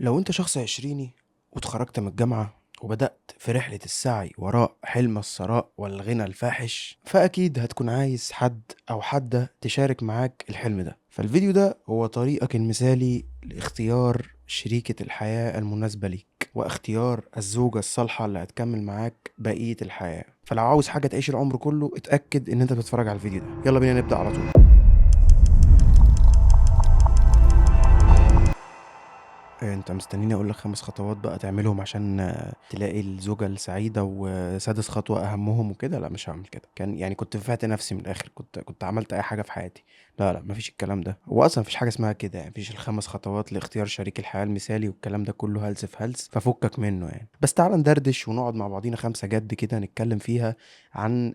لو انت شخص عشريني واتخرجت من الجامعة وبدأت في رحلة السعي وراء حلم الثراء والغنى الفاحش، فأكيد هتكون عايز حد أو حدة تشارك معاك الحلم ده. فالفيديو ده هو طريقك المثالي لاختيار شريكة الحياة المناسبة ليك واختيار الزوجة الصالحة اللي هتكمل معاك بقية الحياة. فلو عاوز حاجة تعيش العمر كله اتأكد ان انت بتتفرج على الفيديو ده. يلا بينا نبدأ على طول. انت مستنيني اقول لك 5 خطوات بقى تعملهم عشان تلاقي الزوجة السعيدة، وسادس خطوة اهمهم وكده؟ لا، مش هعمل كده. كان يعني كنت فات نفسي من الاخر، كنت عملت اي حاجة في حياتي. لا لا، مفيش الكلام ده. هو اصلا مفيش حاجة اسمها كده، يعني مفيش ال5 خطوات لاختيار شريك الحياة المثالي والكلام ده كله هلس في هلس، ففكك منه يعني. بس تعالى ندردش ونقعد مع بعضينا 5 جد كده نتكلم فيها عن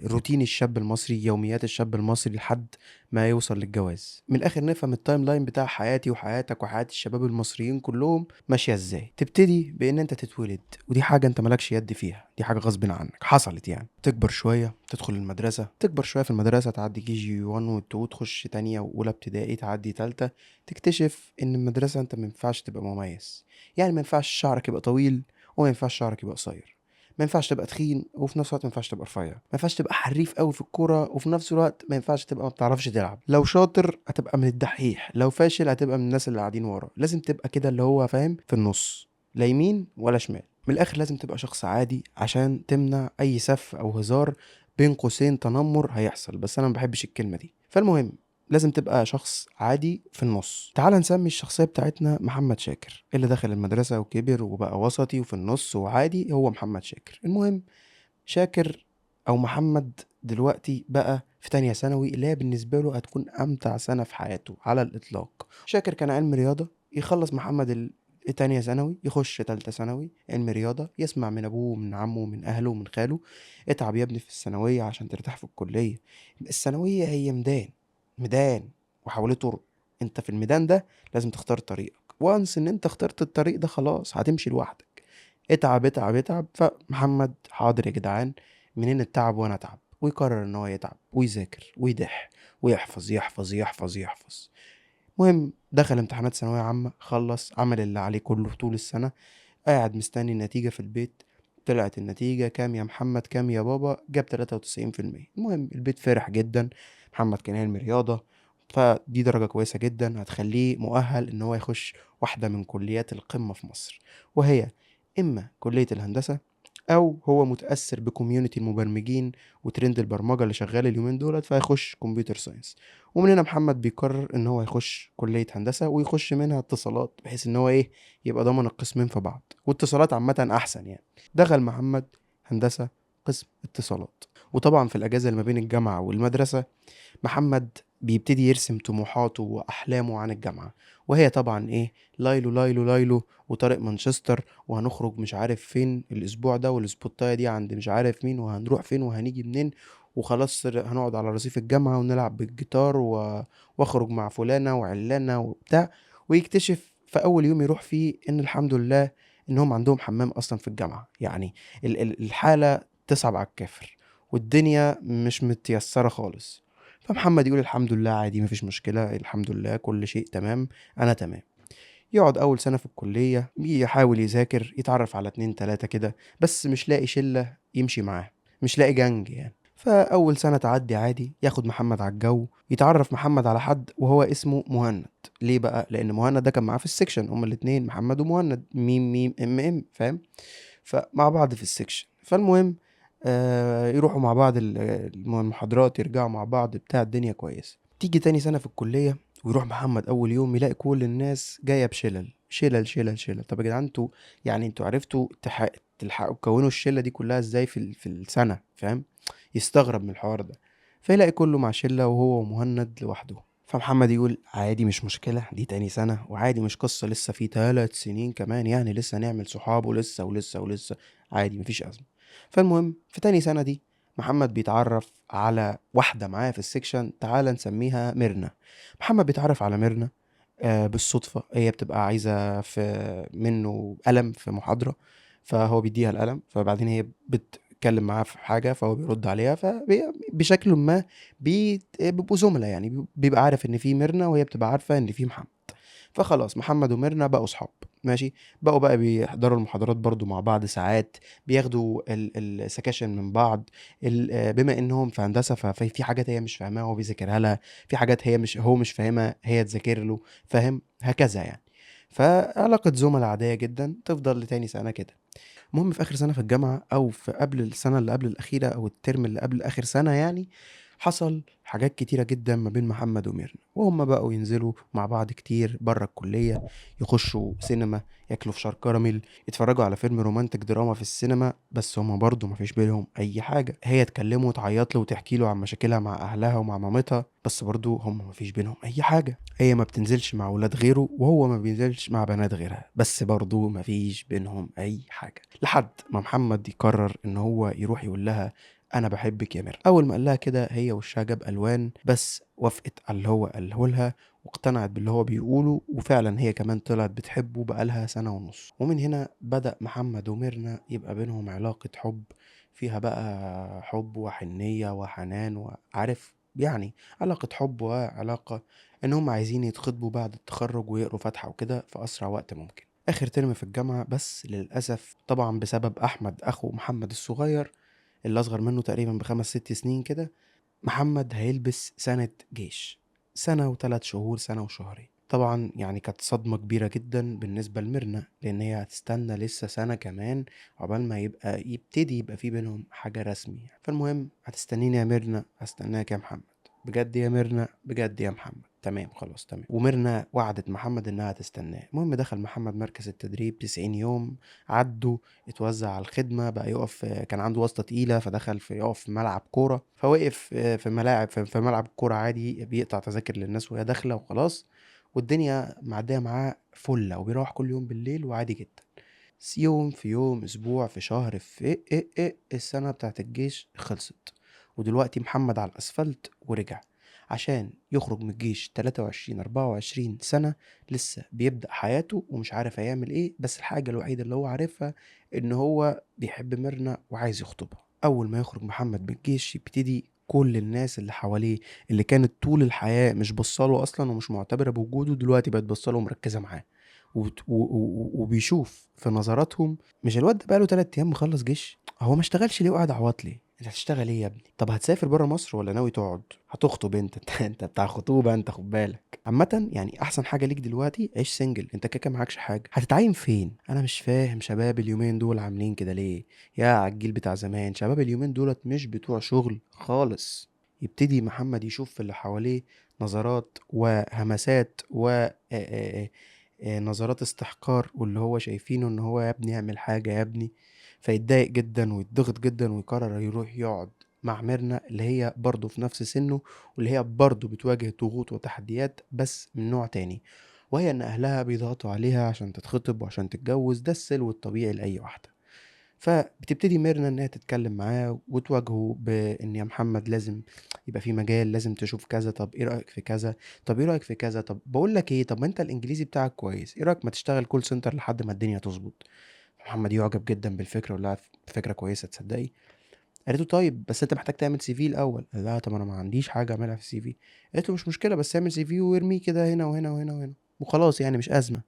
روتين الشاب المصري، يوميات الشاب المصري لحد ما يوصل للجواز. من الاخر نفهم التايم لاين بتاع حياتي وحياتك وحياة الشباب المصريين كلهم ماشية ازاي. تبتدي بان انت تتولد، ودي حاجة انت مالكش يد فيها، دي حاجة غصب عنك حصلت يعني. تكبر شوية، تدخل المدرسة، تكبر شوية في المدرسة، تعدي كي جي 1 و 2، تخش تانية واولى ابتدائي، تعدي تالتة، تكتشف ان المدرسة انت مينفعش تبقى مميز. يعني مينفعش شعرك يبقى طويل ومينفعش شعرك يبقى قصير، ما ينفعش تبقى تخين وفي نفس الوقت ما ينفعش تبقى رفيع، ما ينفعش تبقى حريف قوي في الكوره وفي نفس الوقت ما ينفعش تبقى ما بتعرفش تلعب. لو شاطر هتبقى من الدحيح، لو فاشل هتبقى من الناس اللي قاعدين ورا. لازم تبقى كده اللي هو فاهم، في النص، لا يمين ولا شمال. من الاخر لازم تبقى شخص عادي عشان تمنع اي سف او هزار، بين قوسين تنمر هيحصل، بس انا ما بحبش الكلمه دي. فالمهم، لازم تبقى شخص عادي في النص. تعال نسمي الشخصية بتاعتنا محمد شاكر، اللي دخل المدرسة وكبر وبقى وسطي وفي النص وعادي، هو محمد شاكر. المهم، شاكر أو محمد دلوقتي بقى في تانية ثانوي، اللي هي بالنسبة له هتكون أمتع سنة في حياته على الإطلاق. شاكر كان علم رياضة، يخلص محمد تانية ثانوي، يخش تالتة ثانوي علم رياضة، يسمع من أبوه ومن عمه ومن أهله ومن خاله: اتعب يا ابني في الثانوية عشان ترتاح في الكلية. الثانوية هي ميدان، ميدان وحواليه طرق، انت في الميدان ده لازم تختار طريقك. وانس ان انت اخترت الطريق ده خلاص هتمشي لوحدك. اتعب اتعب اتعب. فمحمد حاضر يا جدعان، منين التعب وانا اتعب؟ ويقرر ان هو يتعب ويذاكر ويدح ويحفظ يحفظ يحفظ يحفظ. مهم، دخل امتحانات ثانوية عامة، خلص عمل اللي عليه كله طول السنة، قاعد مستني النتيجة في البيت. طلعت النتيجة كام يا محمد؟ كام يا بابا؟ جاب 93%. المهم البيت فرح جدا، محمد كان علمي رياضة، فدي درجة كويسة جدا هتخليه مؤهل ان هو يخش واحدة من كليات القمة في مصر، وهي اما كلية الهندسة، او هو متأثر بكوميونتي المبرمجين وترند البرمجة اللي شغال اليومين دولت فيخش كمبيوتر ساينس. ومن هنا محمد بيقرر ان هو يخش كلية هندسة ويخش منها اتصالات، بحيث ان هو ايه، يبقى ضمن القسمين في بعض، واتصالات عامة احسن يعني. دخل محمد هندسة قسم اتصالات. وطبعا في الاجازة اللي ما بين الجامعة والمدرسة، محمد بيبتدي يرسم طموحاته وأحلامه عن الجامعة، وهي طبعا إيه؟ لايلو لايلو لايلو وطارق مانشستر، وهنخرج مش عارف فين الأسبوع ده، والسبوتاية دي عند مش عارف مين، وهنروح فين وهنيجي منين، وخلاص هنقعد على رصيف الجامعة ونلعب بالجيتار واخرج مع فلانة وعلانة وبتاع. ويكتشف في أول يوم يروح فيه إن الحمد لله إنهم عندهم حمام أصلا في الجامعة. يعني الحالة تصعب على الكافر، والدنيا مش متيسرة خالص. فمحمد يقول الحمد لله، عادي، مفيش مشكلة، الحمد لله كل شيء تمام، أنا تمام. يقعد أول سنة في الكلية يحاول يذاكر، يتعرف على 2 3 كده، بس مش لاقي شلة يمشي معاه، مش لاقي جنج يعني. فأول سنة تعدي عادي، ياخد محمد على الجو، يتعرف محمد على حد وهو اسمه مهند. ليه بقى؟ لأن مهند ده كان معاه في السكشن، هما الاتنين محمد ومهند، ميم ميم ام ام، فاهم؟ فمع بعض في السكشن. فالمهم يروحوا مع بعض المحاضرات، يرجعوا مع بعض بتاع، الدنيا كويسة. تيجي تاني سنة في الكلية، ويروح محمد أول يوم يلاقي كل الناس جاية بشلل شلل شلل شلل. طب يا جدعان انتوا، يعني انتوا عرفتوا تلحقوا تكونوا الشلة دي كلها ازاي في السنة؟ فاهم؟ يستغرب من الحوار ده. فيلاقي كله مع شلة وهو ومهند لوحده. فمحمد يقول عادي، مش مشكلة، دي تاني سنة وعادي، مش قصة، لسه في 3 سنين كمان يعني، لسه نعمل صحاب ولسه ولسه ولسه، عادي مفيش أزمة. فالمهم في تاني سنة دي، محمد بيتعرف على واحدة معاه في السكشن، تعالى نسميها ميرنا. محمد بيتعرف على ميرنا بالصدفة. هي بتبقى عايزة منه قلم في محاضرة، فهو بيديها القلم، فبعدين هي بتتكلم معاه في حاجة فهو بيرد عليها، فبشكل ما بيبقوا زملاء يعني، بيبقى عارف ان في ميرنا وهي بتبقى عارفة ان في محمد. فخلاص محمد وميرنا بقوا صحاب. ماشي. بقوا بقى بيحضروا المحاضرات برضو مع بعض ساعات، بياخدوا السكاشن من بعض. بما انهم في هندسه ففي حاجات هي مش فاهماها هو بيذاكرها لها، في حاجات هو مش فاهمها هي تذاكر له، فاهم هكذا يعني. فعلاقه زملاء عاديه جدا تفضل لتاني سنه كده. المهم في آخر سنة في الجامعة، أو في قبل السنة اللي قبل الأخيرة أو الترم اللي قبل آخر سنة يعني، حصل حاجات كتيرة جدا ما بين محمد وميرنا، وهم بقوا ينزلوا مع بعض كتير بره الكلية، يخشوا سينما، ياكلوا فشار كراميل، يتفرجوا على فيلم رومانتك دراما في السينما، بس هما برضه مفيش بينهم أي حاجة. هي تكلمه وتعيط له وتحكي له عن مشاكلها مع أهلها ومع مامتها، بس برضه هما مفيش بينهم أي حاجة. هي ما بتنزلش مع ولاد غيره وهو ما بينزلش مع بنات غيرها، بس برضه مفيش بينهم أي حاجة. لحد ما محمد يقرر ان هو يروح يقول لها انا بحبك يا ميرنا. اول ما قال لها كده هي وشها جاب الوان، بس وافقت على اللي هو قاله لها، واقتنعت باللي هو بيقوله، وفعلا هي كمان طلعت بتحبه بقالها سنة ونص. ومن هنا بدأ محمد وميرنا يبقى بينهم علاقة حب، فيها بقى حب وحنية وحنان وعارف يعني، علاقة حب وعلاقة ان هم عايزين يتخطبوا بعد التخرج ويقروا فاتحة وكده في اسرع وقت ممكن. اخر ترم في الجامعة، بس للأسف طبعا بسبب احمد اخو محمد الصغير اللي اصغر منه تقريبا بخمس ست سنين كده، محمد هيلبس سنة جيش، سنة وثلاث شهور، سنة وشهرين. طبعا يعني كانت صدمة كبيرة جدا بالنسبة لميرنا، لأن هي هتستنى لسه سنة كمان عقبال ما يبتدي يبقى في بينهم حاجة رسمي. فالمهم هتستنيني يا ميرنا؟ هستناك يا محمد. بجد يا ميرنا؟ بجد يا محمد. تمام خلاص تمام. وميرنا وعدت محمد انها تستناه. المهم دخل محمد مركز التدريب 90 يوم عدوا، اتوزع على الخدمة، بقى يقف، كان عنده واسطة تقيلة فدخل في يقف في ملعب كورة، فوقف في ملاعب في ملعب كورة عادي، بيقطع تذاكر للناس وهي داخلة وخلاص، والدنيا معدية معاه فلة، وبيروح كل يوم بالليل وعادي جدا. يوم في يوم، اسبوع في شهر، في إيه السنة بتاعت الجيش خلصت، ودلوقتي محمد على الاسفلت ورجع عشان يخرج من الجيش 23 24 سنة، لسه بيبدأ حياته ومش عارف هيعمل ايه، بس الحاجة الوحيدة اللي هو عارفها ان هو بيحب ميرنا وعايز يخطبها. اول ما يخرج محمد من الجيش يبتدي كل الناس اللي حواليه اللي كانت طول الحياة مش بصاله اصلا ومش معتبرة بوجوده، دلوقتي بقت بصاله ومركزة معاه، وبيشوف في نظراتهم مش الواد ده بقاله 3 ايام مخلص جيش، هو ما اشتغلش ليه وقاعد عواط ليه؟ انت هتشتغل ايه يا ابني؟ طب هتسافر بره مصر ولا ناوي تقعد؟ هتخطب انت انت بتاع خطوبه انت، خد بالك. عامه يعني احسن حاجه ليك دلوقتي عيش سنجل، انت كده كده معكش حاجه. هتتعين فين؟ انا مش فاهم شباب اليومين دول عاملين كده ليه؟ يا عالجيل بتاع زمان، شباب اليومين دولت مش بتوع شغل خالص. يبتدي محمد يشوف في اللي حواليه نظرات وهمسات نظرات استحقار، واللي هو شايفينه ان هو يا ابني اعمل حاجة يا ابني، فيتضايق جدا ويتضغط جدا ويقرر يروح يقعد مع ميرنا اللي هي برضه في نفس سنه، واللي هي برضه بتواجه ضغوط وتحديات بس من نوع تاني، وهي ان اهلها بيضغطوا عليها عشان تتخطب وعشان تتجوز، ده السلو الطبيعي لأي واحدة. فبتبتدي ميرنا انها تتكلم معاه وتواجهه بان يا محمد لازم يبقى في مجال، لازم تشوف كذا، طب ايه رايك في كذا، طب ايه رايك في كذا، طب بقول لك ايه، طب ما انت الانجليزي بتاعك كويس، ايه رايك ما تشتغل كول سنتر لحد ما الدنيا تظبط؟ محمد يعجب جدا بالفكره ويقول لها فكره كويسه تصدقي. قالت له طيب بس انت محتاج تعمل سي في الاول. قال لها طب انا ما عنديش حاجه اعملها في السي في. قالت له مش مشكله، بس اعمل سي في وارميه كده هنا وهنا وهنا وهنا وخلاص، يعني مش ازمه.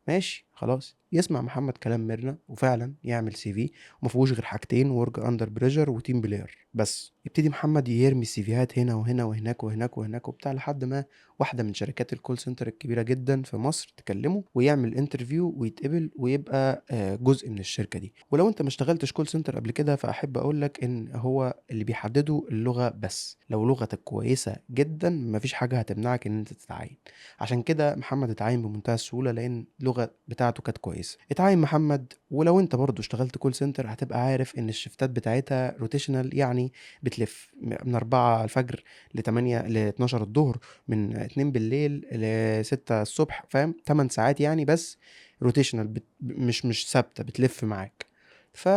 ماشي خلاص. يسمع محمد كلام ميرنا وفعلا يعمل سي في، وما فيهوش غير حاجتين: ورك اندر بريشر وتيم بلاير بس. يبتدي محمد يرمي السيفيهات هنا وهنا وهناك وهناك وهناك وبتاع، لحد ما واحده من شركات الكول سنتر الكبيره جدا في مصر تكلمه ويعمل انترفيو ويتقبل ويبقى جزء من الشركه دي. ولو انت ما اشتغلتش كول سنتر قبل كده، فاحب اقول لك ان هو اللي بيحدده اللغه بس، لو لغتك كويسه جدا مفيش حاجه هتمنعك ان انت تتعين. عشان كده محمد اتعين بمنتهى السهولة، لأن اللغة بتاعته كانت كويسة. اتعين محمد. ولو انت برضو اشتغلت كول سنتر هتبقى عارف ان الشفتات بتاعتها روتيشنال، يعني بتلف من 4 الفجر ل 8 ل 12 الظهر، من 2 بالليل ل 6 الصبح، فاهم؟ 8 ساعات يعني، بس روتيشنال مش ثابتة، بتلف معاك. ف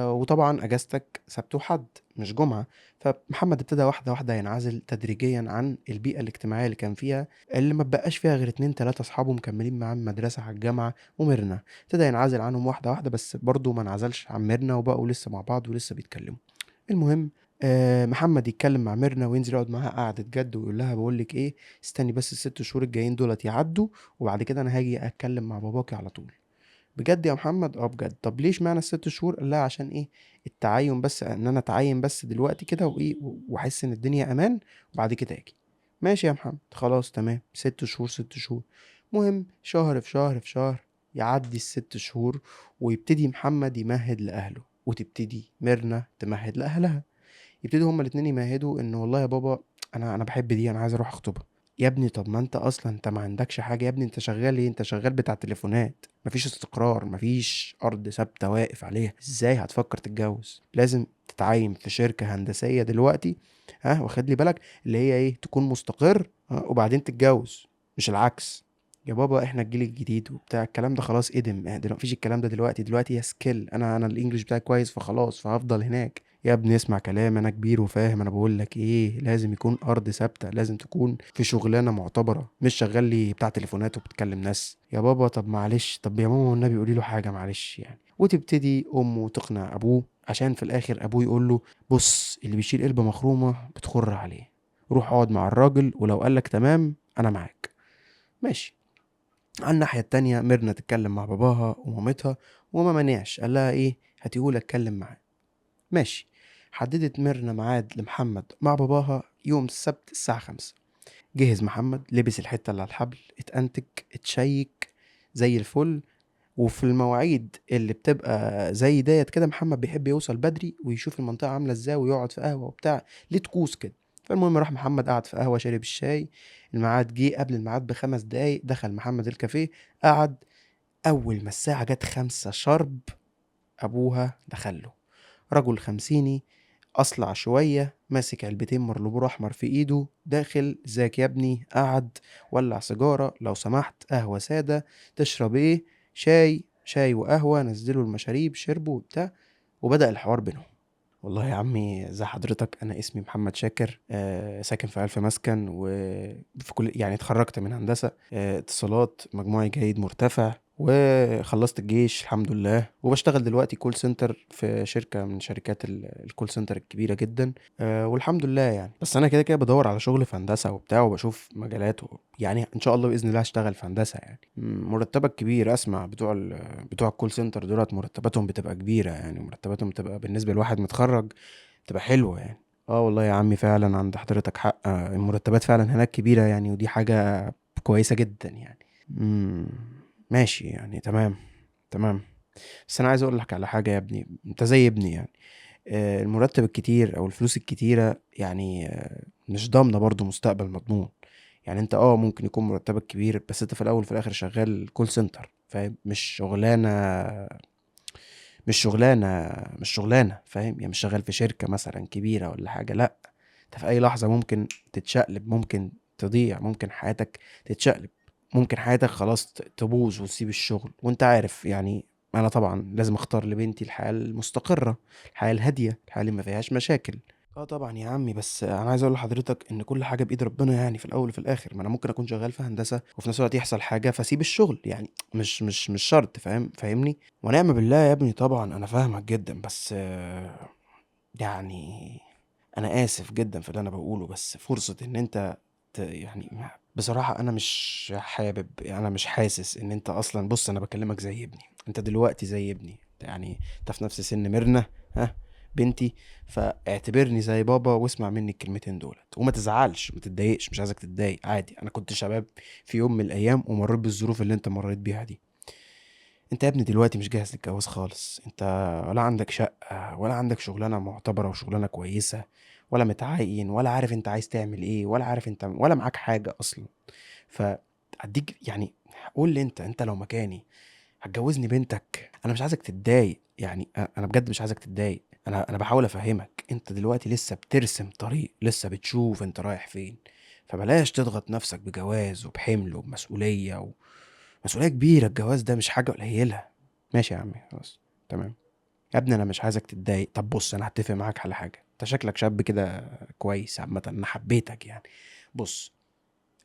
وطبعا اجازتك سبت وحد مش جمعة. فمحمد ابتدى واحدة واحدة ينعزل تدريجيا عن البيئة الاجتماعية اللي كان فيها، اللي ما بقاش فيها غير 2 3 اصحابه مكملين معاه من المدرسة على الجامعة وميرنا. ابتدى ينعزل عنهم واحدة واحدة، بس برضه ما انعزلش عن ميرنا، وبقوا لسه مع بعض ولسه بيتكلموا. المهم محمد يتكلم مع ميرنا وينزل يقعد معاها قعدة جد ويقول لها بقول لك ايه، استني بس الست شهور الجايين دولت يعدوا، وبعد كده انا هاجي اتكلم مع باباكي على طول. بجد يا محمد؟ اه بجد. طب ليش معنى الست شهور؟ قال لها عشان ايه؟ التعين بس، ان انا اتعين بس دلوقتي كده وايه واحس ان الدنيا امان، وبعد كده اجي. ماشي يا محمد، خلاص تمام، 6 شهور 6 شهور. مهم شهر في شهر في شهر، يعدي ال6 شهور، ويبتدي محمد يمهد لأهله، وتبتدي ميرنا تمهد لأهلها. يبتدوا هما الاتنين يمهدوا ان والله يا بابا، انا بحب دي، انا عايز اروح اخطبها. يا ابني طب ما انت اصلا انت ما عندكش حاجه يا ابني، انت شغال ايه؟ انت شغال بتاع تليفونات، مفيش استقرار، مفيش ارض ثابته واقف عليها، ازاي هتفكر تتجوز؟ لازم تتعين في شركه هندسيه دلوقتي، ها، واخد لي بالك، اللي هي ايه، تكون مستقر، ها، وبعدين تتجوز، مش العكس. يا بابا احنا الجيل الجديد وبتاع الكلام ده خلاص ادم، دلوقتي مفيش الكلام ده دلوقتي يا سكيل، انا الانجليش بتاعي كويس فخلاص فهفضل هناك. يا ابني اسمع كلام، انا كبير وفاهم، انا بقول لك ايه، لازم يكون ارض ثابته، لازم تكون في شغلانه معتبره، مش شغال لي بتاع تليفونات وبتكلم ناس. يا بابا طب معلش، طب يا ماما والنبي قولي له حاجه معلش يعني. وتبتدي امه تقنع ابوه، عشان في الاخر ابوه يقول له بص، اللي بيشيل قلبه مخرومه بتخر عليه، روح اقعد مع الراجل، ولو قالك تمام انا معاك. ماشي. على الناحيه التانية ميرنا تتكلم مع باباها ومامتها، وما منعش، قال لها ايه، هتقول اتكلم معاه. ماشي. حددت ميرنا ميعاد لمحمد مع باباها يوم السبت الساعة 5. جهز محمد، لبس الحتة اللي على الحبل، اتأنتك، اتشيك زي الفل. وفي المواعيد اللي بتبقى زي ديت كده، محمد بيحب يوصل بدري ويشوف المنطقة عاملة ازاي ويقعد في قهوة وبتاع، ليه طقوس كده. فالمهم راح محمد قعد في قهوة شرب الشاي. الميعاد جه قبل الميعاد ب5 دقايق، دخل محمد الكافيه، قعد. أول ما الساعة جت 5 شرب، أبوها دخله، رجل خمسيني، أصلع شوية، ماسك علبتين مرلبور أحمر في إيده، داخل، ازيك يا ابني، قعد، ولع سيجارة، لو سمحت قهوة سادة، تشرب ايه؟ شاي؟ شاي وقهوة، نزلوا المشاريب، شربوا وبتاع، وبدأ الحوار بينهم. والله يا عمي زي حضرتك، انا اسمي محمد شاكر، ساكن في الف مسكن، وفي كل يعني اتخرجت من هندسه اتصالات، مجموعي جيد مرتفع، وخلصت الجيش الحمد لله، وبشتغل دلوقتي كول سنتر في شركه من شركات الكول سنتر الكبيره جدا. والحمد لله يعني. بس انا كده كده بدور على شغل في هندسه وبتاع، وبشوف مجالات يعني ان شاء الله باذن الله هشتغل في هندسه يعني. مرتبك كبير، اسمع، بتوع الكول سنتر دولت مرتباتهم بتبقى كبيره يعني، مرتباتهم بتبقى بالنسبه لواحد متخرج بتبقى حلوه يعني. اه والله يا عمي فعلا عند حضرتك حق، المرتبات فعلا هناك كبيره يعني، ودي حاجه كويسه جدا يعني. مم، ماشي يعني، تمام تمام. بس انا عايز اقول لك على حاجه يا ابني، انت زي ابني يعني. المرتب الكتير او الفلوس الكتيره يعني مش ضامنه برضو مستقبل مضمون. يعني انت ممكن يكون مرتبك كبير، بس انت في الاول وفي الاخر شغال كول سنتر، فاهم؟ مش شغلانه، فاهم يعني؟ مش شغال في شركه مثلا كبيره ولا حاجه، لا. انت في اي لحظه ممكن تتشقلب، ممكن تضيع، ممكن حياتك تتشقلب، ممكن حياتك خلاص تبوظ وتسيب الشغل، وانت عارف يعني. انا طبعا لازم اختار لبنتي الحياه المستقره، الحياه الهاديه، الحياه اللي ما فيهاش مشاكل. اه طبعا يا عمي، بس انا عايز اقول لحضرتك ان كل حاجه بايد ربنا يعني، في الاول وفي الاخر، ما انا ممكن اكون شغال في هندسه وفي نفس الوقت يحصل حاجه فاسيب الشغل يعني، مش شرط، فاهمني؟ ونعم بالله يا ابني، طبعا انا فاهمك جدا، بس يعني انا اسف جدا في اللي انا بقوله، بس فرصه ان انت يعني بصراحه انا مش حابب، انا مش حاسس ان انت اصلا، بص انا بكلمك زي ابني، انت دلوقتي زي ابني يعني، انت في نفس سن ميرنا، ها، بنتي. فاعتبرني زي بابا، واسمع مني الكلمتين دولت، وما تزعلش، ما تتضايقش، مش عايزك تتضايق، عادي، انا كنت شباب في يوم من الايام ومريت بالظروف اللي انت مريت بيها دي. انت يا ابني دلوقتي مش جاهز للجواز خالص، انت ولا عندك شقة، ولا عندك شغلانة معتبرة وشغلانة كويسة، ولا متعين، ولا عارف انت عايز تعمل ايه، ولا عارف انت، ولا معاك حاجة اصلا. فاديك يعني، قول لي انت لو مكاني هتجوزني بنتك؟ انا مش عايزك تتضايق يعني، انا بجد مش عايزك تتضايق، انا بحاول افهمك، انت دلوقتي لسه بترسم طريق، لسه بتشوف انت رايح فين. فبلاش تضغط نفسك بجواز وبحمل وبمسؤولية، مسؤولية كبيرة، الجواز ده مش حاجة قليلة. ماشي يا عمي، خلاص، تمام. يا ابني انا مش عايزك تتضايق. طب بص، انا هتفق معاك على حاجة، انت شكلك شاب كده كويس عامة، انا حبيتك يعني. بص،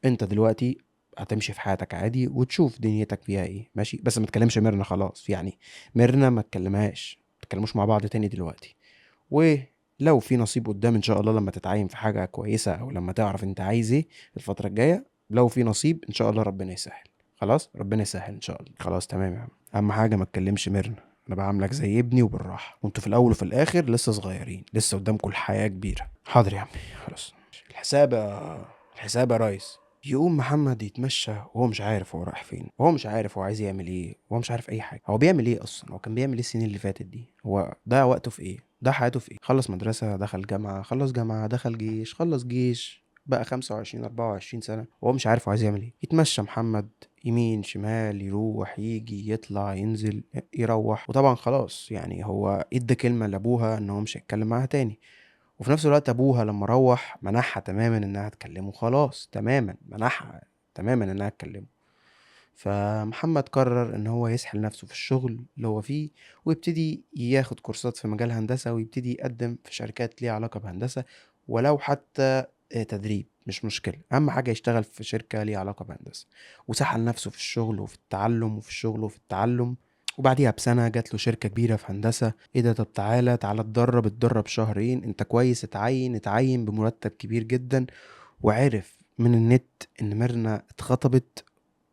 انت دلوقتي هتمشي في حياتك عادي وتشوف دنيتك فيها ايه، ماشي؟ بس ما تكلمش ميرنا خلاص يعني، ميرنا ما تكلمهاش، ما تكلموش مع بعض تاني دلوقتي. لو في نصيب قدام ان شاء الله لما تتعين في حاجه كويسه، او لما تعرف انت عايز ايه الفتره الجايه، لو في نصيب ان شاء الله ربنا يسهل. خلاص ربنا يسهل ان شاء الله. خلاص تمام يا عم. اهم حاجه ما تكلمش ميرنا، انا بعاملك زي ابني وبالراحه، وانتوا في الاول وفي الاخر لسه صغيرين، لسه قدامكم الحياه كبيره. حاضر يا عمي. خلاص. الحساب يا ريس. يقوم محمد يتمشى وهو مش عارف هو رايح فين، وهو مش عارف هو عايز يعمل ايه، وهو مش عارف اي حاجه. هو بيعمل ايه اصلا؟ هو كان بيعمل ايه السنين اللي فاتت دي؟ هو ضيع وقته في ايه؟ ضيع حياته في ايه؟ خلص مدرسه، دخل جامعه، خلص جامعه، دخل جيش، خلص جيش، بقى 25 24 سنه وهو مش عارف هو عايز يعمل ايه. يتمشى محمد يمين شمال، يروح يجي، يطلع ينزل، يروح. وطبعا خلاص يعني هو ادى كلمه لابوها ان هو مش هيتكلم معاها تاني. وفي نفس الوقت ابوها لما روح منحها تماما انها تكلمه، خلاص تماما منحها تماما انها تكلمه. فمحمد قرر ان هو يسحل نفسه في الشغل اللي هو فيه، ويبتدي ياخد كورسات في مجال هندسة، ويبتدي يقدم في شركات ليها علاقة بهندسة، ولو حتى تدريب مش مشكلة، اهم حاجة يشتغل في شركة ليها علاقة بهندسة. وسحل نفسه في الشغل وفي التعلم، وفي الشغل وفي التعلم. وبعديها بسنة جات له شركة كبيرة في هندسة. ايه ده؟ طب تعالى اتدرب شهرين، انت كويس، اتعين بمرتب كبير جدا. وعرف من النت ان ميرنا اتخطبت.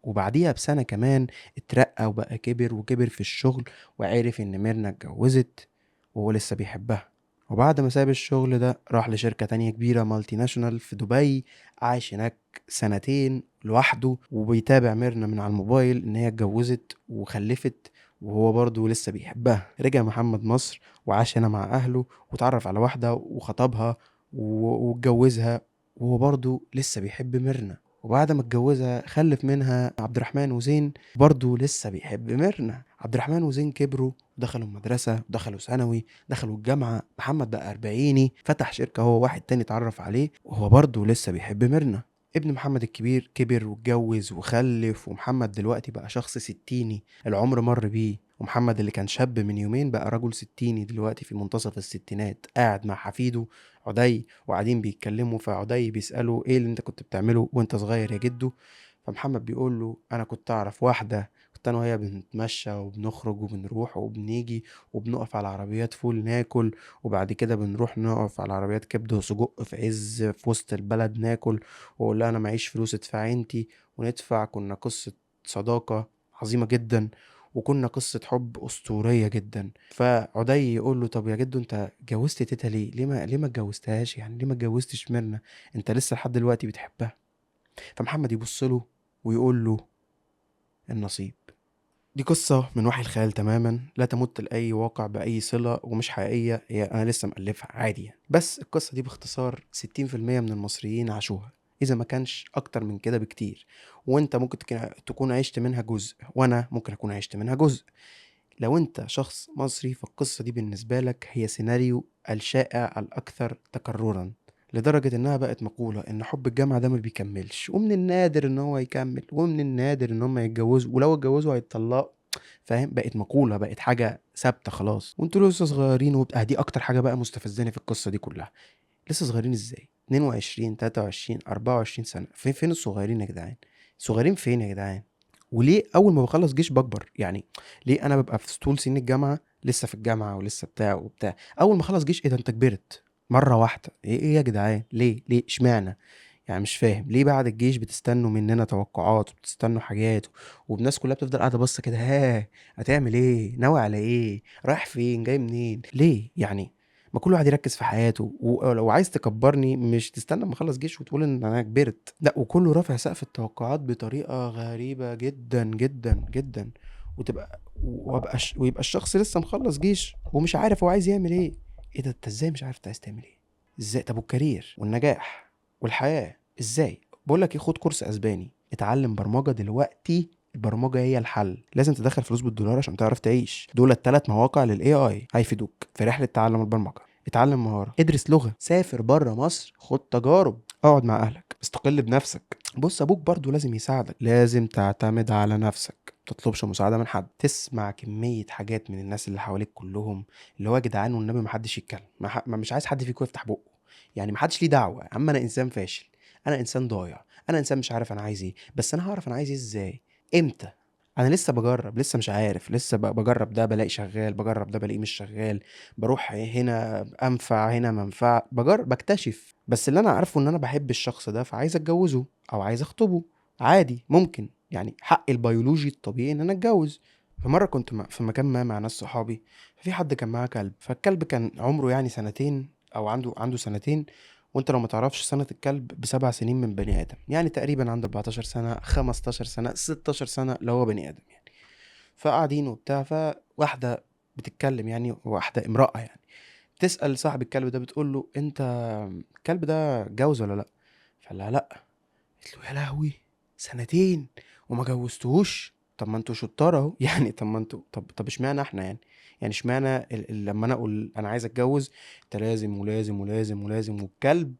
وبعديها بسنة كمان اترقى وبقى كبر وكبر في الشغل، وعرف ان ميرنا اتجوزت وهو لسه بيحبها. وبعد ما ساب الشغل ده راح لشركة تانية كبيرة مالتي ناشونال في دبي. عاش هناك سنتين لوحده وبيتابع ميرنا من على الموبايل ان هي اتجوزت وخلفت، وهو برضه لسه بيحبها. رجع محمد مصر وعاش هنا مع اهله، وتعرف على واحدة وخطبها واتجوزها، وهو برضه لسه بيحب ميرنا. وبعد ما اتجوزها خلف منها عبد الرحمن وزين، برضه لسه بيحب ميرنا. عبد الرحمن وزين كبروا، دخلوا المدرسة، دخلوا ثانوي، دخلوا الجامعة. محمد بقى أربعيني، فتح شركة هو واحد تاني اتعرف عليه، وهو برضه لسه بيحب ميرنا. ابن محمد الكبير كبر واتجوز وخلف، ومحمد دلوقتي بقى شخص ستيني، العمر مر بيه. ومحمد اللي كان شاب من يومين بقى رجل ستيني دلوقتي في منتصف الستينات، قاعد مع حفيده عدي، وقاعدين بيتكلموا. فعدي بيسأله ايه اللي انت كنت بتعمله وانت صغير يا جدو؟ فمحمد بيقول له انا كنت اعرف واحدة، كنت انا وهي بنتمشى وبنخرج وبنروح وبنيجي، وبنقف على عربيات فول ناكل، وبعد كده بنروح نقف على عربيات كبده وسجق في وسط البلد ناكل، واقول لها انا معيش فلوس ادفعي انتي، وندفع. كنا قصة صداقة عظيمة جدا، وكنا قصة حب أسطورية جدا. فعدي يقول له طب يا جدو انت اتجوزت تيتا ليه؟ ليه ما اتجوزتهاش؟ يعني ليه ما اتجوزتش ميرنا؟ انت لسه لحد دلوقتي بتحبها. فمحمد يبص له ويقول له النصيب. دي قصة من وحي الخيال تماما، لا تمت لأي واقع بأي صلة، ومش حقيقية، هي أنا لسه مألفها عادي يعني. بس القصة دي باختصار 60% من المصريين عاشوها، إذا ما كانش أكتر من كده بكتير. وأنت ممكن تكون عشت منها جزء، وأنا ممكن أكون عشت منها جزء. لو أنت شخص مصري فالقصة دي بالنسبة لك هي سيناريو الشائع الأكثر تكررا، لدرجة إنها بقت مقولة إن حب الجامعة ده ما بيكملش، ومن النادر إن هو يكمل، ومن النادر إن هم يتجوزوا، ولو اتجوزوا هيتطلقوا. فاهم؟ بقت مقولة، بقت حاجة ثابتة خلاص. وانتوا لسه صغيرين دي أكتر حاجة بقى مستفزاني في القصة دي كلها. لسه صغيرين إزاي؟ 22 23 24 سنة، فين الصغيرين يا جدعان؟ صغيرين فين يا جدعان؟ وليه اول ما بخلص جيش بكبر يعني؟ ليه انا ببقى في طول سنين الجامعه لسه في الجامعه ولسه بتاع وبتاع، اول ما اخلص جيش ايه ده انت كبرت مره واحده؟ ايه يا جدعان؟ ليه اشمعنى؟ يعني مش فاهم ليه بعد الجيش بتستنوا مننا توقعات وبتستنوا حاجات، والناس كلها بتفضل قاعده بص كده، ها هتعمل ايه؟ ناوي على ايه؟ رايح فين؟ جاي منين؟ ليه يعني؟ ما كل واحد يركز في حياته، ولو عايز تكبرني مش تستنى اما اخلص جيش وتقول ان انا كبرت. لا، وكله رافع سقف التوقعات بطريقه غريبه جدا جدا جدا. ويبقى الشخص لسه مخلص جيش ومش عارف هو عايز يعمل ايه. ايه ده؟ انت ازاي مش عارف انت عايز تعمل ايه؟ ازاي؟ طب والكارير والنجاح والحياه ازاي؟ بقول لك ايه، خد كورس اسباني، اتعلم برمجه دلوقتي. البرمجه هي الحل، لازم تدخل فلوس بالدولار عشان تعرف تعيش. دول الثلاث مواقع للاي اي هيفيدوك في رحله تعلم البرمجه. اتعلم مهاره، ادرس لغه، سافر بره مصر، خد تجارب، اقعد مع اهلك، استقل بنفسك. بص ابوك برضو لازم يساعدك، لازم تعتمد على نفسك، متطلبش مساعده من حد. تسمع كميه حاجات من الناس اللي حواليك كلهم، اللي هو يا جدعان والنبي ما حدش يتكلم، ما مش عايز حد فيكم يفتح بقه، يعني ما حدش ليه دعوه. اما انا انسان فاشل، انا انسان ضايع، انا انسان مش عارف انا عايز ايه، بس انا هعرف انا عايز ايه ازاي؟ امتى؟ انا لسه بجرب، لسه مش عارف، لسه بجرب، ده بلاقي شغال، بجرب ده بلاقيه مش شغال، بروح هنا انفع هنا منفع، بجرب بكتشف. بس اللي انا عارفه ان انا بحب الشخص ده فعايز اتجوزه او عايز اخطبه. عادي ممكن، يعني حق البيولوجي الطبيعي ان انا اتجوز. في مره كنت في مكان ما مع ناس صحابي، في حد كان معاه كلب، فالكلب كان عمره يعني سنتين او عنده سنتين. وانت لو ما تعرفش سنة الكلب ب7 سنين من بني آدم، يعني تقريبا عنده 14 سنة 15 سنة 16 سنة لو هو بني آدم يعني. فقاعدين وبتاع، فواحدة بتتكلم يعني، واحدة امرأة يعني، تسأل صاحب الكلب ده، بتقول له انت الكلب ده اتجوز ولا لا؟ فقال لها لا. قلت له يا لهوي، سنتين وما جوزتهوش؟ طب ما انتوا شطار اهو يعني، طب ما انتوا، طب اشمعنى احنا يعني؟ يعني اشمعنى لما انا اقول انا عايز اتجوز، انت لازم ولازم ولازم ولازم، والكلب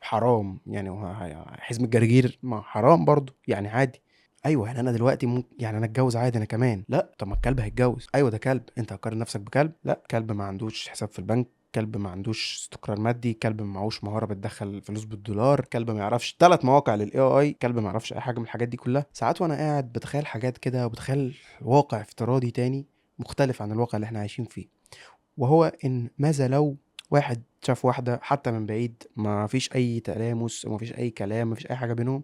حرام يعني، حزم الجرجير ما حرام برضو يعني عادي. ايوه يعني انا دلوقتي ممكن يعني انا اتجوز عادي انا كمان؟ لا. طب ما الكلب هيتجوز، ايوه ده كلب، انت هتقارن نفسك بكلب؟ لا، كلب ما عندوش حساب في البنك، كلب ما عندوش استقرار مادي، كلب ما معهوش مهاره بتدخل فلوس بالدولار، كلب ما يعرفش 3 مواقع للاي اي، كلب ما يعرفش اي حاجه من الحاجات دي كلها. ساعات وانا قاعد بتخيل حاجات كده، وبتخيل واقع افتراضي تاني مختلف عن الواقع اللي احنا عايشين فيه، وهو ان ماذا لو واحد شاف واحده حتى من بعيد، ما فيش اي تلامس وما فيش اي كلام، ما فيش اي حاجه بينهم،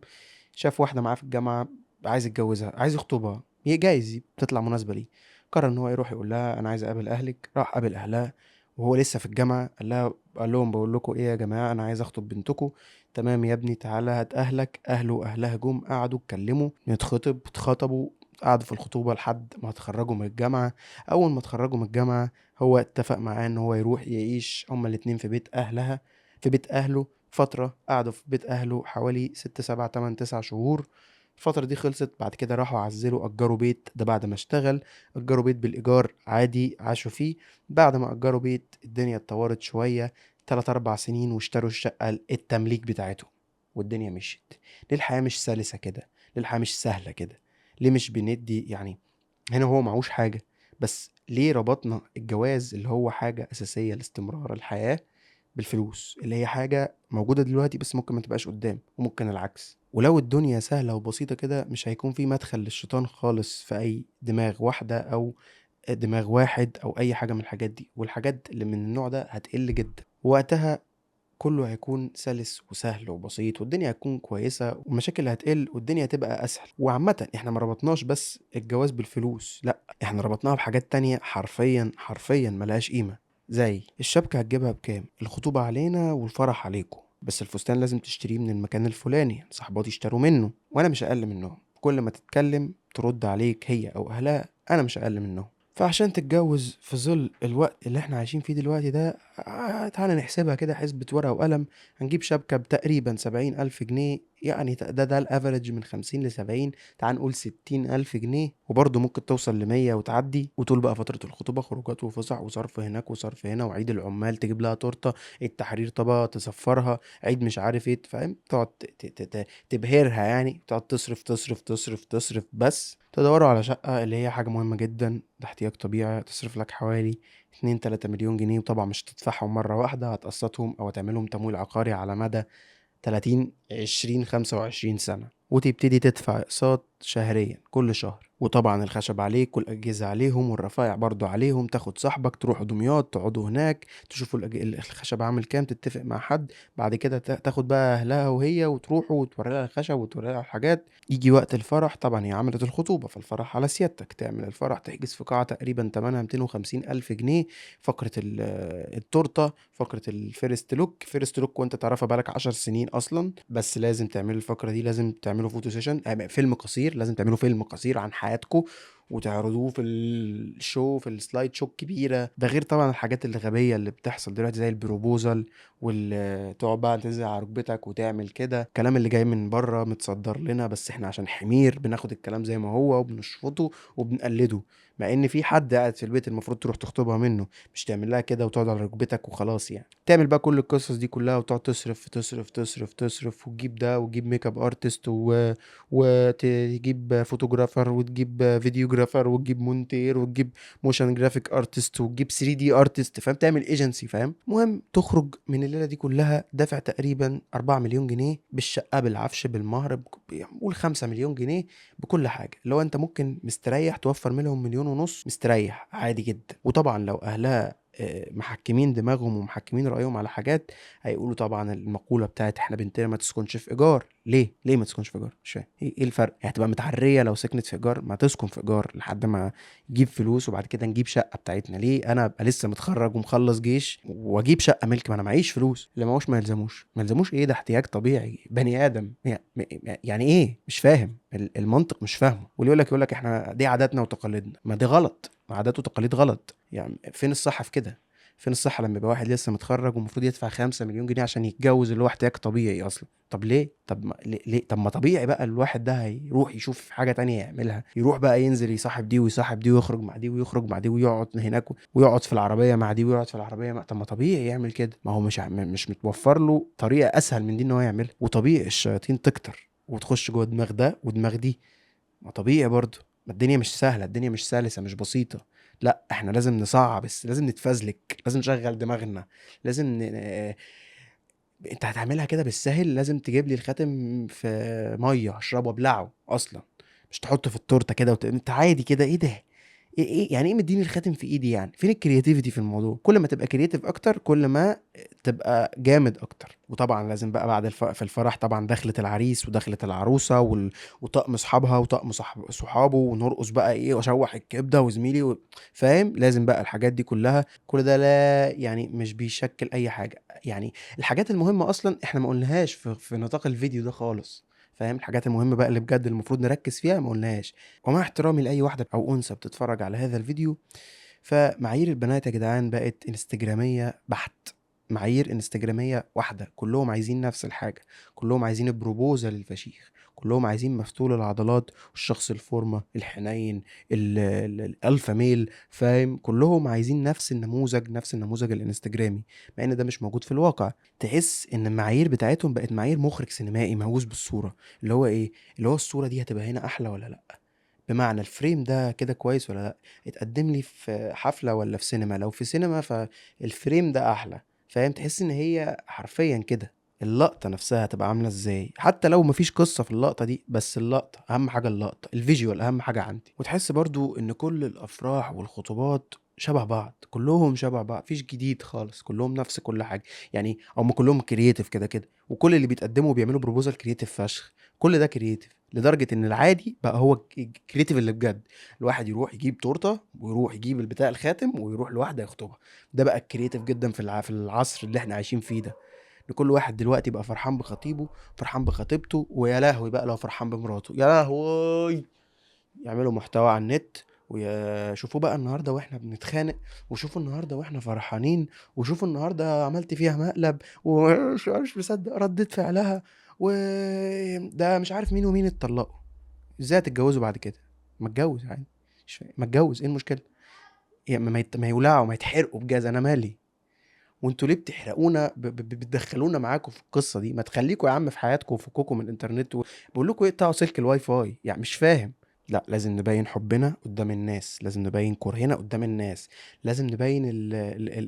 شاف واحده معاه في الجامعه، عايز يتجوزها، عايز يخطبها، جايز تطلع مناسبه ليه، قرر ان هو يروح يقول لها انا عايز اقابل اهلك، راح قابل اهلها وهو لسه في الجامعه، قال لهم بقول لكم ايه يا جماعه، انا عايز اخطب بنتكم. تمام يا ابني، تعالى هات اهلك. اهله واهلها جم قعدوا اتكلموا، نتخطب، اتخطبوا، قعدوا في الخطوبه لحد ما اتخرجوا من الجامعه. اول ما اتخرجوا من الجامعه، هو اتفق معاه ان هو يروح يعيش هما الاتنين في بيت اهلها، في بيت اهله فترة. قعدوا في بيت أهله حوالي 6 7 8 9 شهور. الفترة دي خلصت، بعد كده راحوا عزلوا، أجروا بيت، ده بعد ما اشتغل. أجروا بيت بالإيجار عادي، عاشوا فيه. بعد ما أجروا بيت الدنيا اتطورت شوية، 3 4 سنين، واشتروا الشقة التمليك بتاعتهم، والدنيا مشيت. ليه الحياة مش سلسة كده؟ ليه الحياة مش سهلة كده؟ ليه مش بندي يعني؟ هنا هو معهوش حاجة، بس ليه ربطنا الجواز اللي هو حاجة أساسية لاستمرار الحياة بالفلوس اللي هي حاجة موجودة دلوقتي بس ممكن ما تبقاش قدام، وممكن العكس؟ ولو الدنيا سهلة وبسيطة كده، مش هيكون في مدخل للشيطان خالص في أي دماغ واحدة أو دماغ واحد أو أي حاجة من الحاجات دي، والحاجات اللي من النوع ده هتقل جدا. وقتها كله هيكون سلس وسهل وبسيط، والدنيا هتكون كويسة، والمشاكل هتقل، والدنيا هتبقى أسهل. وعامة احنا ما ربطناش بس الجواز بالفلوس، لا، احنا ربطناها بحاجات تانية حرفيا حرفيا ملهاش قيمة. زي الشبكة هتجيبها بكام، الخطوبة علينا والفرح عليكم، بس الفستان لازم تشتريه من المكان الفلاني، صاحباتي اشتروا منه وانا مش اقل منهم. كل ما تتكلم ترد عليك هي او اهلها، انا مش اقل منهم. فعشان تتجوز في ظل الوقت اللي احنا عايشين فيه دلوقتي ده، تعالى نحسبها كده حسبة ورقة وقلم. هنجيب شبكة بتقريبا 70 ألف جنيه، يعني ده الافرج من 50 ل70. تعال نقول 60 ألف جنيه، وبرضه ممكن توصل ل100 وتعدي. وطول بقى فترة الخطوبة خروجات وفسح وصرف هناك وصرف هنا، وعيد العمال تجيب لها تورتة، عيد تحرير طبقة تصفرها، عيد مش عارف ايه، فاهم؟ تقعد تبهرها يعني، تقعد تصرف تصرف تصرف تصرف. بس تدوروا على شقة اللي هي حاجة مهمة جدا، ده احتياج طبيعي، تصرف لك حوالي 2 3 مليون جنيه. وطبعا مش هتدفعهم مرة واحدة، هتقسطهم أو هتعملهم تمويل عقاري على مدى 30 20 25 سنة، وتبتدي تدفع اقساط شهريا كل شهر. وطبعا الخشب عليك، والأجهزة عليهم، والرفايع برضو عليهم. تاخد صاحبك تروحوا دمياط، تقعدوا هناك، تشوفوا الخشب عامل كام، تتفق مع حد. بعد كده تاخد بقى أهلها وهي، وتروحوا وتوري لها الخشب وتوري لها الحاجات. يجي وقت الفرح، طبعا هي عملت الخطوبة، فالفرح على سيادتك تعمل الفرح، تحجز في قاعة تقريبا تمنها 250 ألف جنيه. فقرة التورتة، فقرة الفيرست لوك، فيرست لوك وانت تعرفها بقالك 10 سنين اصلا، بس لازم تعملوا الفقرة دي، لازم تعملوا فوتو سيشن، فيلم قصير، لازم تعملوا فيلم قصير عن حياتكم وتعرضوه في الشو، في السلايد شو الكبيرة. ده غير طبعا الحاجات الغبية اللي بتحصل دلوقتي زي البروبوزال، تقعد بقى تنزل على ركبتك وتعمل كده، الكلام اللي جاي من بره متصدر لنا، بس احنا عشان حمير بناخد الكلام زي ما هو وبنشفطه وبنقلده. مع ان في حد قاعد في البيت المفروض تروح تخطبها منه، مش تعمل لها كده وتقعد على ركبتك وخلاص يعني. تعمل بقى كل القصص دي كلها، وتقعد تصرف تصرف تصرف تصرف، وتجيب ده، وتجيب ميك اب ارتست، وتجيب فوتوغرافر، وتجيب فيديوجرافر وتجيب مونتير وتجيب موشن جرافيك ارتست وتجيب 3 دي ارتست، فاهم، تعمل ايجنسي، فاهم. المهم تخرج من الليله دي كلها دافع تقريبا 4 مليون جنيه بالشقه بالعفش بالمهر قول 5 مليون جنيه بكل حاجه، اللي هو انت ممكن مستريح توفر منهم مليون ونص مستريح عادي جدا. وطبعا لو اهلها محكمين دماغهم ومحكمين رأيهم على حاجات، هيقولوا طبعا المقولة بتاعت احنا بنتنا ما تسكنش في إيجار. ليه ما تسكنش في إيجار؟ مش فاهم ايه الفرق. يعني هتبقى متعرية لو سكنت في إيجار؟ ما تسكن في إيجار لحد ما تجيب فلوس وبعد كده نجيب شقة بتاعتنا. ليه أنا أبقى لسه متخرج ومخلص جيش وأجيب شقة ملك؟ ما أنا معيش فلوس. اللي معوش ما يلزموش. ما يلزموش إيه؟ ده احتياج طبيعي بني آدم. يعني إيه؟ مش فاهم المنطق، مش فاهمه. واللي يقول لك احنا دي عاداتنا وتقاليدنا، ما دي غلط. عادات وتقاليد غلط. يعني فين الصحة في كده؟ فين الصحة لما يبقى واحد لسه متخرج ومفروض يدفع 5 مليون جنيه عشان يتجوز، اللي هو احتياج طبيعي اصلا؟ طب ليه؟ طب ما طبيعي بقى الواحد ده هيروح يشوف حاجة تانية يعملها، يروح بقى ينزل يصاحب دي ويصاحب دي ويخرج مع دي ويخرج مع دي ويقعد هناك ويقعد في العربية مع دي ويقعد في العربية مع... طب ما طبيعي يعمل كده. ما هو مش متوفر له طريقة اسهل من دي ان هو يعملها. وطبيعي الشياطين تكتر وتخش جوه دماغ ده ودماغ دي. ما طبيعي برضه. ما الدنيا مش سهلة، الدنيا مش سلسة، مش بسيطة. لا احنا لازم نصعب، بس لازم نتفزلك، لازم نشغل دماغنا. لازم انت هتعملها كده بالسهل؟ لازم تجيب لي الخاتم في ميه اشربه ابلعه اصلا، مش تحطه في التورته كده انت عادي كده. ايه ده؟ ايه يعني ايه مديني الخاتم في ايدي؟ يعني فين الكرياتيفيتي في الموضوع؟ كل ما تبقى كرياتيف اكتر كل ما تبقى جامد اكتر. وطبعا لازم بقى بعد في الفرح طبعا دخلة العريس ودخلة العروسة وطقم اصحابها وطقم صحابه، ونرقص بقى ايه واشوح الكبده وزميلي فاهم. لازم بقى الحاجات دي كلها. كل ده لا يعني مش بيشكل اي حاجه يعني. الحاجات المهمة أصلا إحنا ما قلناهاش في نطاق الفيديو ده خالص، فاهم. الحاجات المهمة بقى اللي بجد المفروض نركز فيها ما قلناهاش. ومع احترامي لأي واحدة أو أنثى بتتفرج على هذا الفيديو، فمعايير البنات يا جدعان بقت انستجرامية بحت. معايير انستجرامية واحدة، كلهم عايزين نفس الحاجة. كلهم عايزين البروبوزال الفشيخ. كلهم عايزين مفتول العضلات والشخص الفورمة الحنين الالفا ميل، فاهم. كلهم عايزين نفس النموذج الانستجرامي، مع ان ده مش موجود في الواقع. تحس ان المعايير بتاعتهم بقت معايير مخرج سينمائي مهووس بالصورة. اللي هو ايه؟ اللي هو الصورة دي هتبقى هنا احلى ولا لا؟ بمعنى الفريم ده كده كويس ولا لا؟ اتقدم لي في حفلة ولا في سينما؟ لو في سينما فالفريم ده احلى، فاهم. تحس ان هي حرفيا كده اللقطة نفسها هتبقى عاملة ازاي، حتى لو مفيش قصة في اللقطة دي، بس اللقطة اهم حاجة. اللقطة الفيجوال اهم حاجة عندي. وتحس برضو ان كل الافراح والخطوبات شبه بعض، كلهم شبه بعض، مفيش جديد خالص، كلهم نفس كل حاجة. يعني هم كلهم كرييتيف كده كده، وكل اللي بيتقدموا بيعملوا بروبوزال كرييتيف فشخ. كل ده كرييتيف لدرجة ان العادي بقى هو الكرييتيف اللي بجد. الواحد يروح يجيب تورته ويروح يجيب البتاع الخاتم ويروح لواحدة يخطبها. ده بقى الكرييتيف جدا في العصر اللي احنا عايشين فيه ده. ان كل واحد دلوقتي بقى فرحان بخطيبه، فرحان بخطيبته، ويا لهوي بقى لو فرحان بمراته، يا لهوي. يعملوا محتوى على النت ويشوفوا بقى النهارده واحنا بنتخانق، وشوفوا النهارده واحنا فرحانين، وشوفوا النهارده عملت فيها مقلب ومش مصدق ردة فعلها، وده مش عارف مين ومين اتطلقوا. ازاي هتتجوزوا بعد كده؟ ما اتجوز عادي. مش فاهم. ما اتجوز، ايه المشكله؟ يعني ما يولعوا ما يتحرقوا بجاز، انا مالي. وانتوا ليه بتحرقونا بتدخلونا معاكم في القصه دي؟ ما تخليكوا يا عم في حياتكم وفكوكم من الانترنت بقول لكم اقطعوا سلك الواي فاي. يعني مش فاهم. لا لازم نبين حبنا قدام الناس، لازم نبين كرهنا قدام الناس، لازم نبين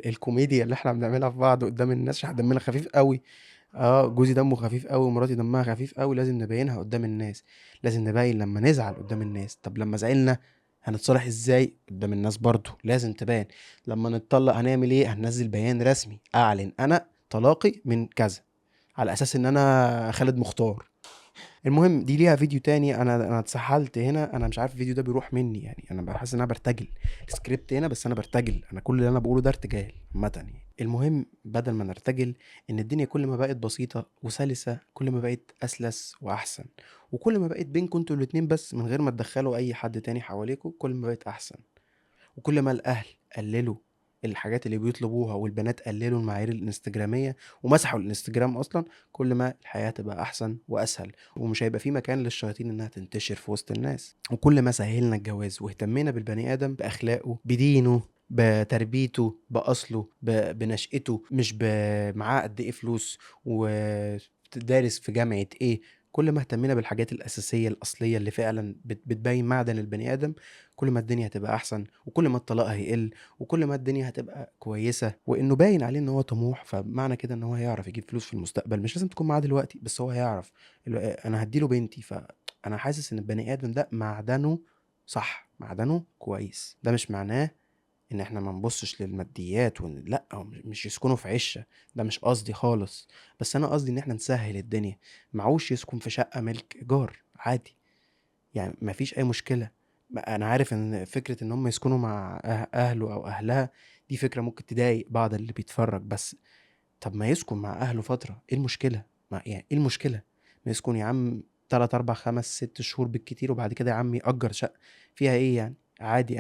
الكوميديا اللي احنا بنعملها في بعض قدام الناس عشان دمنا خفيف قوي. اه جوزي دمه خفيف قوي ومراتي دمها خفيف قوي، لازم نبينها قدام الناس. لازم نبين لما نزعل قدام الناس. طب لما زعلنا هنتصالح ازاي قدام الناس؟ برضو لازم تبان. لما نتطلق هنعمل ايه؟ هننزل بيان رسمي اعلن انا طلاقي من كذا، على اساس ان انا خالد مختار. المهم دي ليها فيديو تاني. انا اتسحلت هنا، انا مش عارف الفيديو ده بيروح مني. يعني انا بحس ان انا برتجل السكريبت هنا، بس انا برتجل. انا كل اللي انا بقوله ده ارتجال عامه يعني. المهم بدل ما نرتجل، ان الدنيا كل ما بقت بسيطه وسلسه كل ما بقت اسلس واحسن. وكل ما بقت بينكم انتوا الاتنين بس من غير ما تدخلوا اي حد تاني حواليكم كل ما بقت احسن. وكل ما الاهل قللوا الحاجات اللي بيطلبوها والبنات قللوا المعايير الانستجرامية ومسحوا الانستجرام اصلا، كل ما الحياة تبقى احسن واسهل، ومش هيبقى في مكان للشياطين انها تنتشر في وسط الناس. وكل ما سهلنا الجواز واهتمينا بالبني ادم باخلاقه بدينه بتربيته باصله بنشأته، مش معاه قد ايه فلوس ودارس في جامعة ايه كل ما اهتمينا بالحاجات الأساسية الأصلية اللي فعلا بتبين معدن البني آدم، كل ما الدنيا هتبقى أحسن، وكل ما الطلاق هيقل، وكل ما الدنيا هتبقى كويسة، وإنه باين عليه إن هو طموح، فمعنى كده إن هو هيعرف يجيب فلوس في المستقبل. مش لازم تكون معاه دلوقتي، بس هو هيعرف. أنا هديله بنتي، فأنا حاسس إن البني آدم ده معدنه صح، معدنه كويس. ده مش معناه ان احنا ما نبصش للماديات، وان لا هو مش يسكنوا في عشه، ده مش قصدي خالص. بس انا قصدي ان احنا نسهل الدنيا. معوش يسكن في شقه ملك ايجار عادي، يعني ما فيش اي مشكله. انا عارف ان فكره ان هم يسكنوا مع اهله او اهلها دي فكره ممكن تضايق بعض اللي بيتفرج، بس طب ما يسكن مع اهله فتره، ايه المشكله؟ ما يعني ايه المشكله؟ ما يسكن يا عم 3 4 5 6 شهور بالكتير، وبعد كده يا عم يأجر شقه. فيها ايه يعني؟ عادي.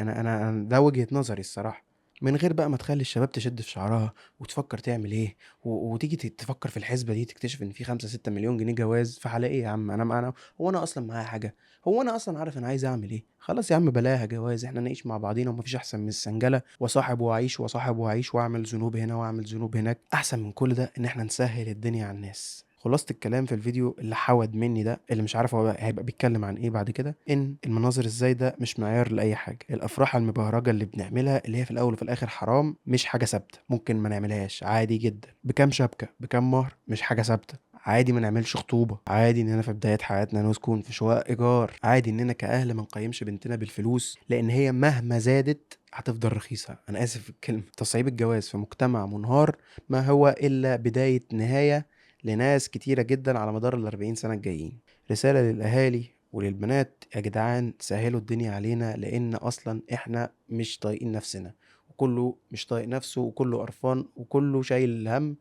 ده وجهة نظري الصراحه. من غير بقى ما تخلي الشباب تشد في شعرها وتفكر تعمل ايه، وتيجي تفكر في الحسبه دي، تكتشف ان في 5 6 مليون جنيه جواز. فعلى ايه يا عم؟ انا هو انا اصلا معايا حاجه؟ هو انا اصلا عارف انا عايز اعمل ايه؟ خلاص يا عم بلاها جواز، احنا نعيش مع بعضينا، ومفيش احسن من السنجله، وصاحب واعيش وصاحب واعيش، واعمل ذنوب هنا واعمل ذنوب هناك. احسن من كل ده ان احنا نسهل الدنيا على الناس. خلاصة الكلام في الفيديو اللي حود مني ده، اللي مش عارف هو هيبقى بيتكلم عن ايه بعد كده، ان المناظر الزايده مش معيار لاي حاجه. الافراح المبهرجه اللي بنعملها، اللي هي في الاول وفي الاخر حرام، مش حاجه ثابته. ممكن ما نعملهاش عادي جدا. بكام شبكه، بكام مهر، مش حاجه ثابته. عادي ما نعملش خطوبه. عادي اننا في بدايه حياتنا نسكن في شقق ايجار. عادي اننا كاهل ما نقيمش بنتنا بالفلوس، لان هي مهما زادت هتفضل رخيصه. انا اسف في الكلمه. تصعيب الجواز في مجتمع منهار ما هو الا بدايه نهايه لناس كتيرة جدا على مدار ال40 سنة الجايين. رسالة للأهالي وللبنات: يا جدعان سهلوا الدنيا علينا، لأن أصلا إحنا مش طايقين نفسنا، وكله مش طايق نفسه، وكله قرفان، وكله شايل الهم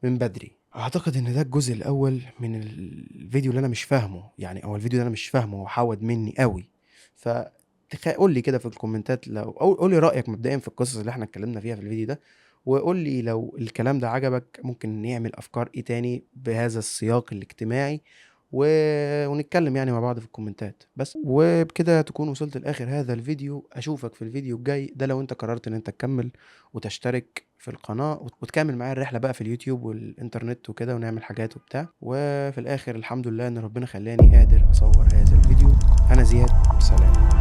من بدري. أعتقد إن ده الجزء الأول من الفيديو اللي أنا مش فاهمه، يعني أو الفيديو اللي أنا مش فاهمه وحود مني قوي. ف قول لي كده في الكومنتات، لو أو قول لي رأيك مبدئيا في القصص اللي احنا اتكلمنا فيها في الفيديو ده، وقول لي لو الكلام ده عجبك ممكن نعمل أفكار إيه تاني بهذا السياق الاجتماعي، و... ونتكلم يعني مع بعض في الكومنتات. بس وبكده تكون وصلت لآخر هذا الفيديو. أشوفك في الفيديو الجاي ده، لو أنت قررت إن أنت تكمل وتشترك في القناة وتكمل معايا الرحلة بقى في اليوتيوب والإنترنت وكده، ونعمل حاجات وبتاع. وفي الآخر الحمد لله إن ربنا خلاني قادر أصور هذا الفيديو. أنا زياد، سلام.